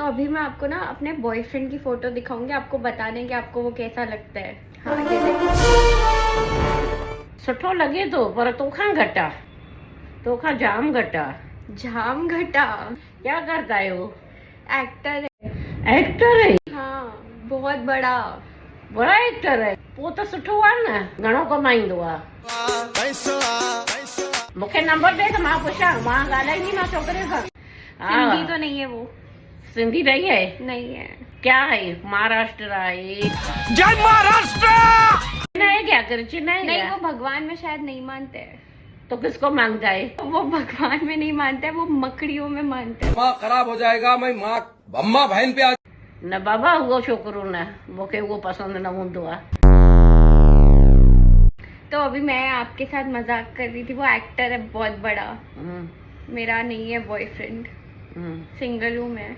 तो अभी मैं आपको ना अपने बॉयफ्रेंड की फोटो दिखाऊंगी, आपको बताने कि आपको वो कैसा लगता है। हाँ ये देखो, सुठो लगे तो, पर तोखां घटा, तोखां जाम घटा। जाम घटा। क्या करता है वो? एक्टर है। एक्टर है? हाँ बहुत बड़ा। बड़ा एक्टर है? पोइ त सुठो आहे न, घणो कमाईंदो आहे। मूंखे नंबर दे त मां पुछां, मां ॻाल्हाईंदी मां छोकिरे सां। सिंधी तो नहीं है वो। सिंधी नहीं है? नहीं है। क्या है? महाराष्ट्र है। जय महाराष्ट्र। नहीं क्या कर चेन्नई नहीं, है? वो भगवान में शायद नहीं मानते हैं। तो किसको मांगता है? वो भगवान में नहीं मानते हैं, वो मकड़ियों में मानते हैं। माँ खराब हो जाएगा, मैं माँ अम्मा बहन पे आ। न बाबा उहो छोकिरो न, मूंखे उहो पसंदि न हूंदो आहे। तो अभी मैं आपके साथ मजाक कर रही थी, वो एक्टर है बहुत बड़ा। मेरा नहीं है बॉयफ्रेंड, सिंगल हूँ मैं।